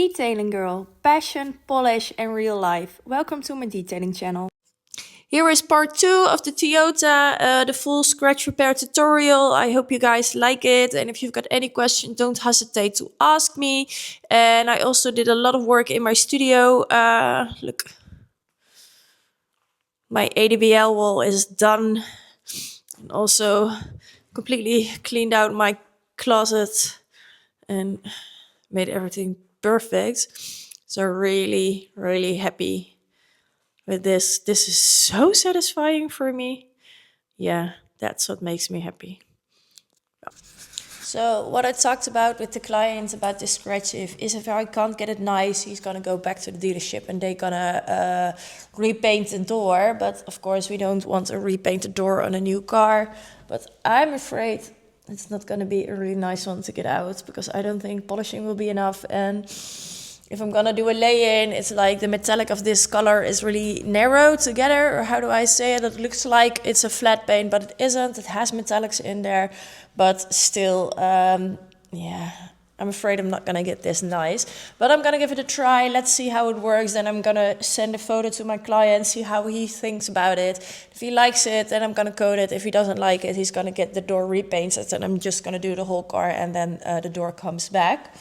Detailing Girl, passion, polish and real life. Welcome to my detailing channel. Here is part 2 of the Toyota, the full scratch repair tutorial. I hope you guys like it, and if you've got any questions, don't hesitate to ask me. And I also did a lot of work in my studio. Look, my ADBL wall is done, and also completely cleaned out my closet and made everything perfect. So really, really happy with this. This is so satisfying for me. Yeah, that's what makes me happy. So what I talked about with the client about this scratch if I can't get it nice, he's gonna go back to the dealership and they're gonna repaint the door. But of course we don't want to repaint the door on a new car. But I'm afraid it's not gonna be a really nice one to get out because I don't think polishing will be enough. And if I'm gonna do a lay-in, it's like the metallic of this color is really narrow together, or how do I say it? It looks like it's a flat paint, but it isn't. It has metallics in there, but still, yeah, I'm afraid I'm not gonna get this nice. But I'm gonna give it a try. Let's see how it works. Then I'm gonna send a photo to my client, see how he thinks about it. If he likes it, then I'm gonna coat it. If he doesn't like it, he's gonna get the door repainted, and I'm just gonna do the whole car, and then the door comes back.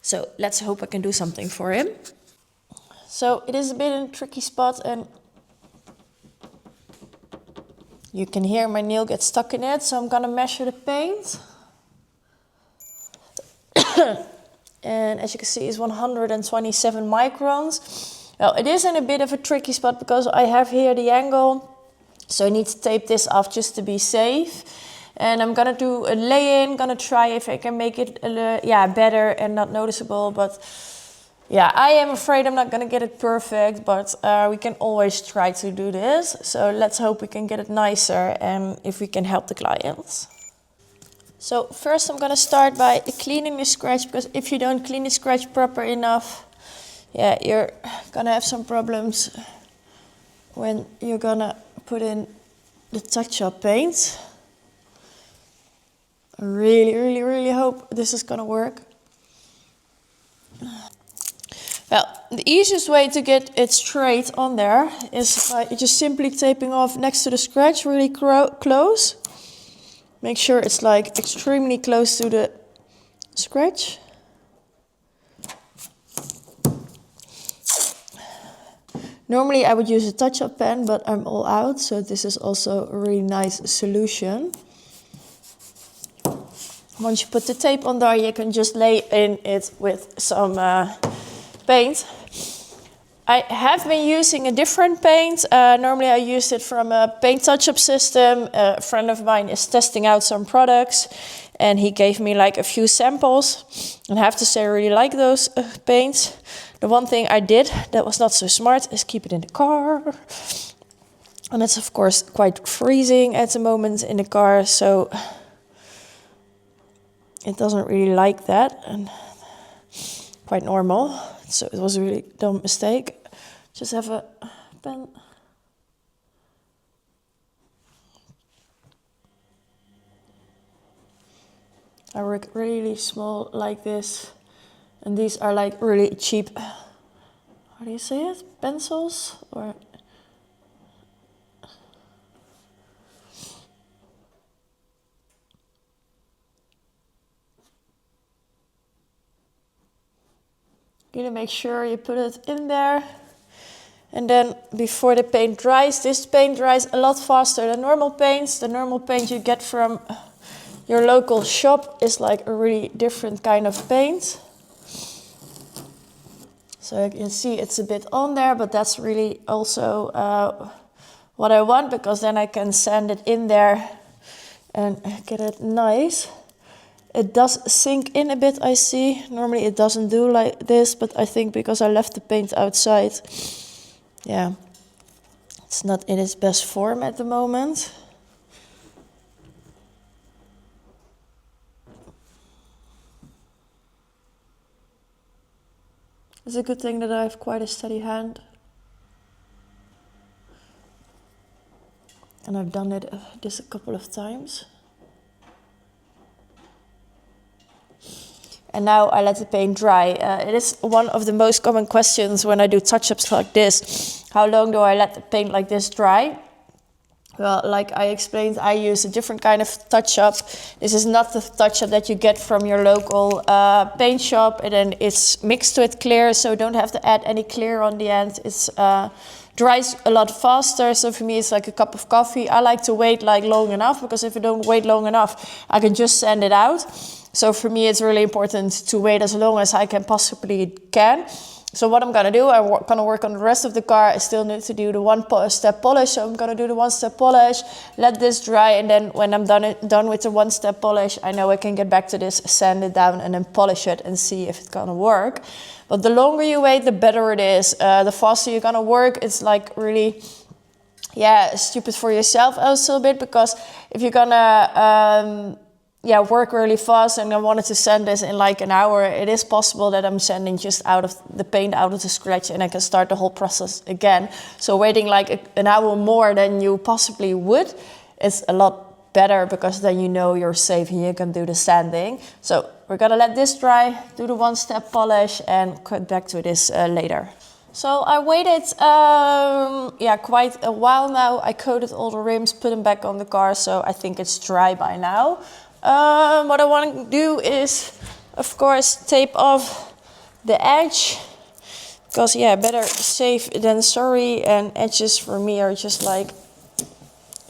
So let's hope I can do something for him. So it is a bit in a tricky spot and you can hear my nail get stuck in it. So I'm gonna measure the paint. And as you can see, it's 127 microns. Well, it is in a bit of a tricky spot because I have here the angle. So I need to tape this off just to be safe. And I'm gonna do a lay-in, gonna try if I can make it better and not noticeable. But yeah, I am afraid I'm not gonna get it perfect, but we can always try to do this. So let's hope we can get it nicer and if we can help the clients. So first I'm gonna start by cleaning the scratch, because if you don't clean the scratch proper enough, yeah, you're gonna have some problems when you're gonna put in the touch-up paint. I really, really, really hope this is gonna work. Well, the easiest way to get it straight on there is by just simply taping off next to the scratch really close. Make sure it's like extremely close to the scratch. Normally I would use a touch-up pen, but I'm all out, so this is also a really nice solution. Once you put the tape on there, you can just lay in it with some paint. I have been using a different paint. Normally I use it from a paint touch-up system. A friend of mine is testing out some products and he gave me like a few samples. And I have to say I really like those paints. The one thing I did that was not so smart is keep it in the car. And it's of course quite freezing at the moment in the car, so it doesn't really like that, and quite normal. So it was a really dumb mistake. Just have a pen. I work really small like this, and these are like really cheap, how do you say it? Pencils? Or you make sure you put it in there. And then before the paint dries, this paint dries a lot faster than normal paints. The normal paint you get from your local shop is like a really different kind of paint. So you can see it's a bit on there, but that's really also what I want, because then I can sand it in there and get it nice. It does sink in a bit, I see. Normally it doesn't do like this, but I think because I left the paint outside, yeah, it's not in its best form at the moment. It's a good thing that I have quite a steady hand. And I've done it just a couple of times. And now I let the paint dry. It is one of the most common questions when I do touch-ups like this. How long do I let the paint like this dry? Well, like I explained, I use a different kind of touch-up. This is not the touch-up that you get from your local paint shop. And then it's mixed with clear, so don't have to add any clear on the end. It's dries a lot faster, so for me it's like a cup of coffee. I like to wait like long enough, because if I don't wait long enough, I can just sand it out. So for me it's really important to wait as long as I can possibly can. So what I'm gonna do, I'm gonna work on the rest of the car. I still need to do the one-step polish, so I'm gonna do the one-step polish, let this dry, and then when I'm done with the one-step polish, I know I can get back to this, sand it down, and then polish it and see if it's gonna work. But the longer you wait, the better it is. The faster you're gonna work. It's like really, yeah, stupid for yourself also a bit, because if you're gonna work really fast and I wanted to sand this in like an hour, it is possible that I'm sanding just out of the paint out of the scratch and I can start the whole process again. So waiting like an hour more than you possibly would is a lot better, because then you know you're safe and you can do the sanding. So we're gonna let this dry, do the one-step polish, and cut back to this later. So I waited quite a while now. I coated all the rims, put them back on the car, so I think it's dry by now. What I want to do is, of course, tape off the edge, because better safe than sorry, and edges for me are just like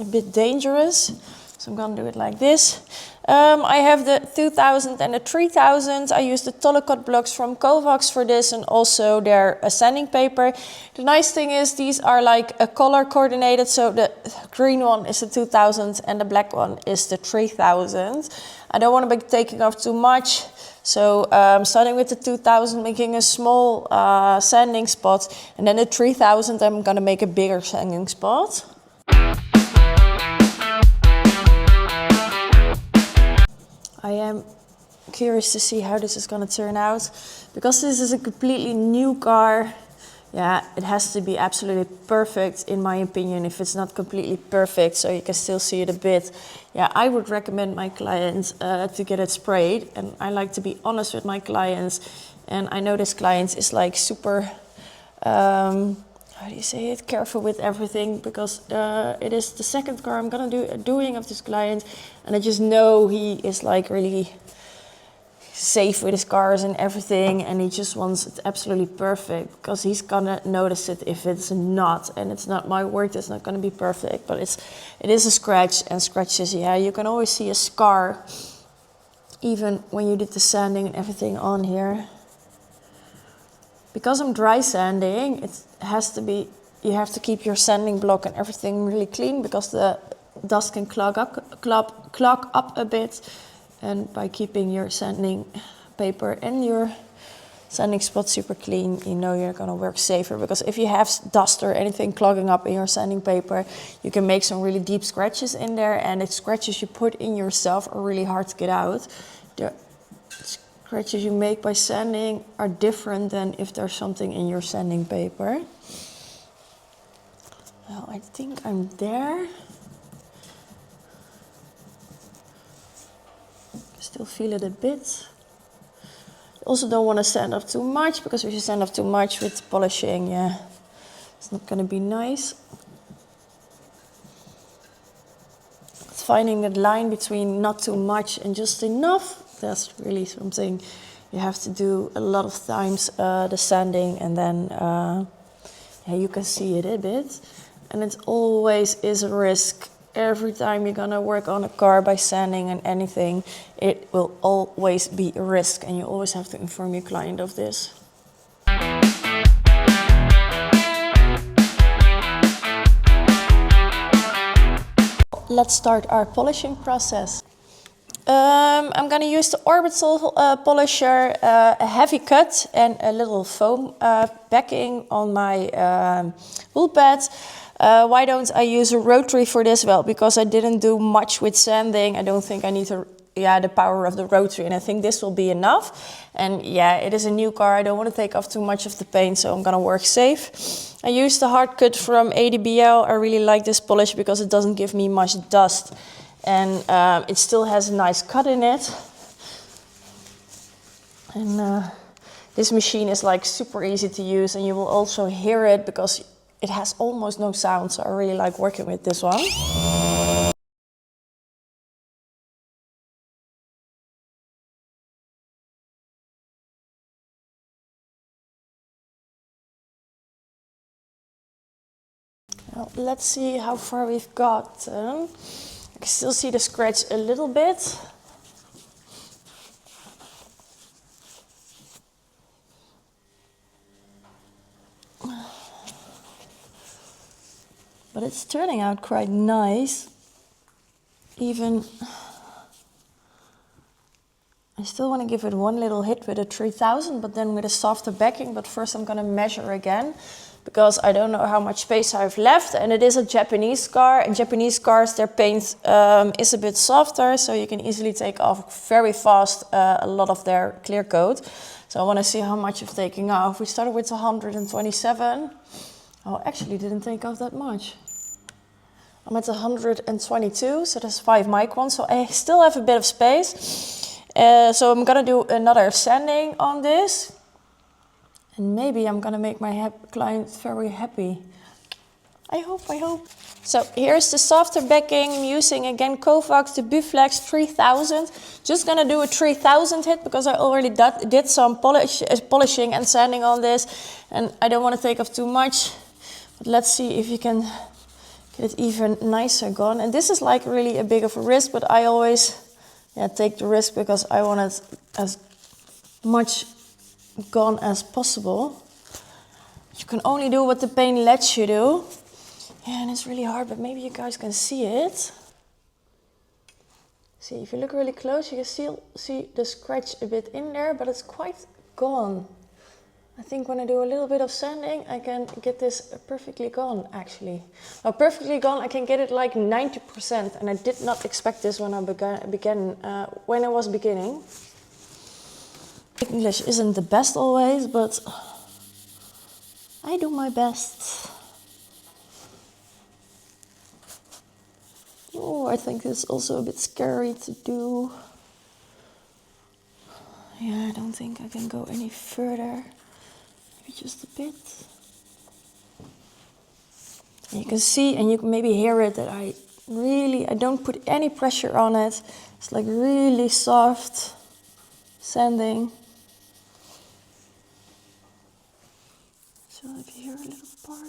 a bit dangerous. So I'm gonna do it like this. I have the 2000 and the 3000. I use the Tollekot blocks from Kovacs for this, and also their sanding paper. The nice thing is these are like a color coordinated, so the green one is the 2000 and the black one is the 3000. I don't want to be taking off too much, so starting with the 2000, making a small sanding spot, and then the 3000 I'm gonna make a bigger sanding spot. I am curious to see how this is going to turn out, because this is a completely new car. Yeah, it has to be absolutely perfect in my opinion. If it's not completely perfect, so you can still see it a bit, I would recommend my clients to get it sprayed. And I like to be honest with my clients, and I know this client is like super how do you say it, careful with everything, because it is the second car I'm gonna doing of this client, and I just know he is like really safe with his cars and everything, and he just wants it absolutely perfect, because he's gonna notice it if it's not, and it's not my work that's not gonna be perfect, but it is a scratch, and scratches, you can always see a scar even when you did the sanding and everything on here. Because I'm dry sanding, it has to be, you have to keep your sanding block and everything really clean, because the dust can clog up a bit. And by keeping your sanding paper and your sanding spot super clean, you know you're gonna work safer. Because if you have dust or anything clogging up in your sanding paper, you can make some really deep scratches in there, and the scratches you put in yourself are really hard to get out. The scratches you make by sanding are different than if there's something in your sanding paper. Well, I think I'm there. Still feel it a bit. Also don't want to sand up too much, because if you sand up too much with polishing, it's not going to be nice. It's finding that line between not too much and just enough. That's really something you have to do a lot of times, the sanding, and then you can see it a bit. And it always is a risk. Every time you're gonna work on a car by sanding and anything, it will always be a risk, and you always have to inform your client of this. Let's start our polishing process. I'm gonna use the Orbital polisher, a heavy cut and a little foam backing on my wool pad. Why don't I use a rotary for this? Well, because I didn't do much with sanding. I don't think I need the power of the rotary, and I think this will be enough. And it is a new car. I don't want to take off too much of the paint, so I'm gonna work safe. I used the hard cut from ADBL. I really like this polish because it doesn't give me much dust, and it still has a nice cut in it. And this machine is like super easy to use, and you will also hear it because it has almost no sound, so I really like working with this one. Well, let's see how far we've got. I can still see the scratch a little bit. But it's turning out quite nice. Even, I still want to give it one little hit with a 3000, but then with a softer backing. But first I'm going to measure again, because I don't know how much space I have left, and it is a Japanese car, and Japanese cars, their paint is a bit softer, so you can easily take off very fast a lot of their clear coat. So I want to see how much it's taking off. We started with 127. Oh, actually didn't take off that much. I'm at 122, so that's 5 microns, so I still have a bit of space. So I'm gonna do another sanding on this. And maybe I'm gonna make my client very happy. I hope. So here's the softer backing. I'm using again Kovacs, the Buflex 3000. Just gonna do a 3000 hit because I already did some polishing and sanding on this. And I don't wanna take off too much. But let's see if you can get it even nicer gone. And this is like really a big of a risk, but I always take the risk because I want it as much gone as possible. You can only do what the paint lets you do. Yeah, and it's really hard, but maybe you guys can see it. See, if you look really close, you can still see the scratch a bit in there, but it's quite gone. I think when I do a little bit of sanding, I can get this perfectly gone, actually. Now, perfectly gone, I can get it like 90%, and I did not expect this when I when I was beginning. English isn't the best always, but I do my best. Oh, I think it's also a bit scary to do. Yeah, I don't think I can go any further. Maybe just a bit. And you can see, and you can maybe hear it, that I don't put any pressure on it. It's like really soft sanding. So if you hear a little part.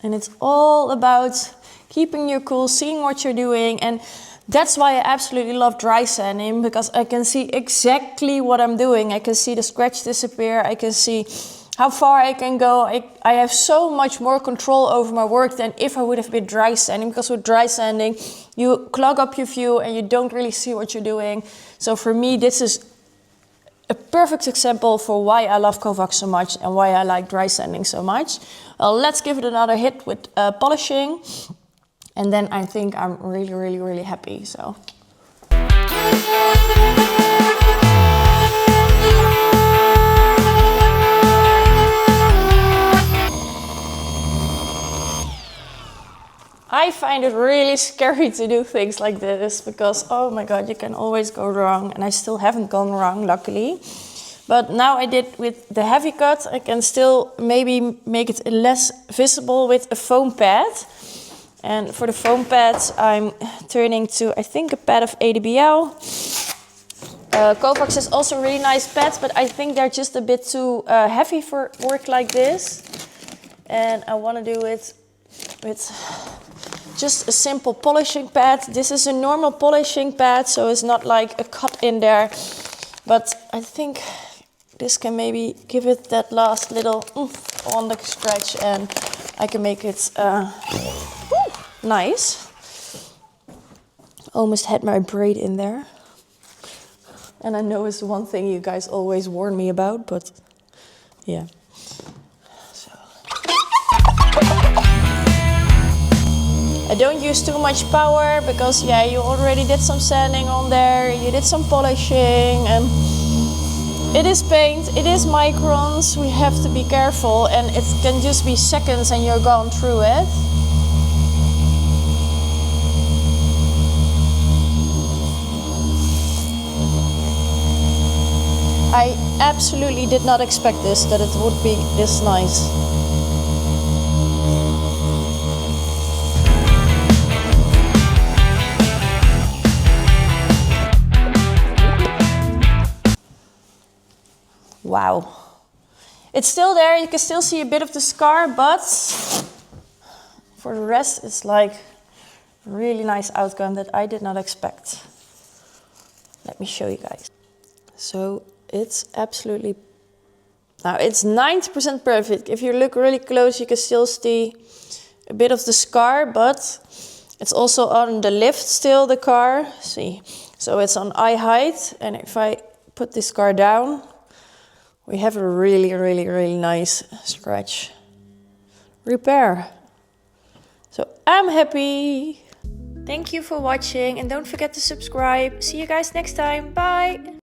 And it's all about keeping you cool, seeing what you're doing. And that's why I absolutely love dry sanding, because I can see exactly what I'm doing. I can see the scratch disappear. I can see how far I can go. I have so much more control over my work than if I would have been dry sanding, because with dry sanding, you clog up your view and you don't really see what you're doing. So for me, this is a perfect example for why I love Kovacs so much and why I like dry sanding so much. Let's give it another hit with polishing. And then I think I'm really, really, really happy, so. I find it really scary to do things like this because, oh my God, you can always go wrong. And I still haven't gone wrong, luckily. But now I did with the heavy cut, I can still maybe make it less visible with a foam pad. And for the foam pads, I'm turning to, I think, a pad of ADBL. Kovacs has also really nice pads, but I think they're just a bit too heavy for work like this. And I want to do it with just a simple polishing pad. This is a normal polishing pad, so it's not like a cut in there. But I think this can maybe give it that last little on the scratch, and I can make it nice. Almost had my braid in there. And I know it's one thing you guys always warn me about, but yeah. So. I don't use too much power because, yeah, you already did some sanding on there, you did some polishing, and it is paint, it is microns, we have to be careful, and it can just be seconds and you're gone through it. I absolutely did not expect this, that it would be this nice. Wow. It's still there, you can still see a bit of the scar, but for the rest it's like a really nice outcome that I did not expect. Let me show you guys. So it's absolutely, now it's 90% perfect. If you look really close, you can still see a bit of the scar, but it's also on the lift still, the car. See, so it's on eye height. And if I put this car down, we have a really, really, really nice scratch repair. So I'm happy. Thank you for watching and don't forget to subscribe. See you guys next time. Bye.